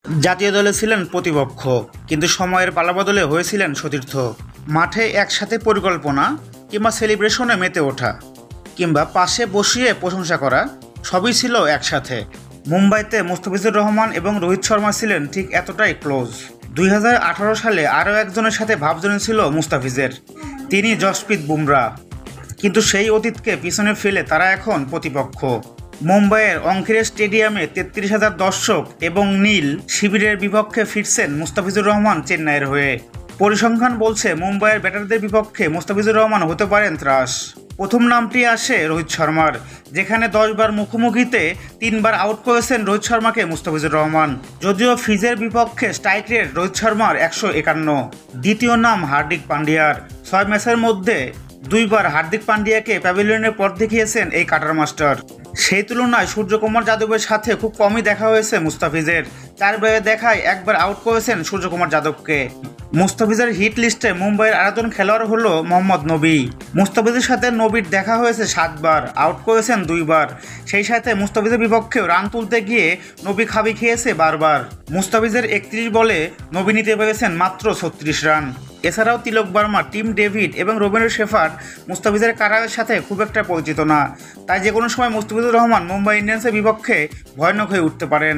জাতীয় দলে ছিলেন প্রতিপক্ষ, কিন্তু সময়ের পালাবদলে হয়েছিলেন সতীর্থ। মাঠে একসাথে পরিকল্পনা কিংবা সেলিব্রেশনে মেতে ওঠা কিংবা পাশে বসিয়ে প্রশংসা করা, সবই ছিল একসাথে। মুম্বাইতে মুস্তাফিজুর রহমান এবং রোহিত শর্মা ছিলেন ঠিক এতটাই ক্লোজ। 2018 সালে আরও একজনের সাথে ভাব জমেছিল মুস্তাফিজের, তিনি জসপ্রীত বুমরা। কিন্তু সেই অতীতকে পিছনে ফেলে তারা এখন প্রতিপক্ষ। মুম্বাইয়ের ওয়াংখেড়ে স্টেডিয়ামে 33,000 দর্শক এবং নীল শিবিরের বিপক্ষে ফিরছেন মুস্তাফিজুর রহমান চেন্নাইয়ের হয়ে। পরিসংখ্যান বলছে মুম্বাইয়ের ব্যাটারদের বিপক্ষে মুস্তাফিজুর রহমান হতে পারেন ত্রাস। প্রথম নামটি আসে রোহিত শর্মার, যেখানে 10 বার মুখোমুখিতে 3 বার আউট করেছেন রোহিত শর্মাকে মুস্তাফিজুর রহমান। যদিও ফিজের বিপক্ষে স্ট্রাইক রেট রোহিত শর্মার 151। দ্বিতীয় নাম হার্দিক পান্ডিয়ার, 6 ম্যাচের মধ্যে 2 বার হার্দিক পান্ডিয়াকে প্যাভিলিয়নের পর দেখিয়েছেন এই কাটার মাস্টার। সেই তুলনায় সূর্যকুমার যাদবের সাথে খুব কমই দেখা হয়েছে মুস্তাফিজের। 4 বারে দেখায় 1 বার আউট করেছেন সূর্যকুমার যাদবকে। মুস্তাফিজের হিট লিস্টে মুম্বাইয়ের আরেকজন খেলোয়াড় হলো মোহাম্মদ নবী। মুস্তাফিজের সাথে নবীর দেখা হয়েছে 7 বার, আউট করেছেন 2 বার। সেই সাথে মুস্তাফিজের বিপক্ষেও রান তুলতে গিয়ে নবী খাবি খেয়েছে বারবার। মুস্তাফিজের 31 বলে নবী নিতে পেরেছেন মাত্র 36 রান। এছাড়াও তিলক বর্মা, টিম ডেভিড এবং রবীন্দ্র শেফার্ড মুস্তাফিজের কারারের সাথে খুব একটা পরিচিত না, তাই যে কোনো সময় মুস্তাফিজুর রহমান মুম্বাই ইন্ডিয়ান্সের বিপক্ষে ভয়ানক হয়ে উঠতে পারেন।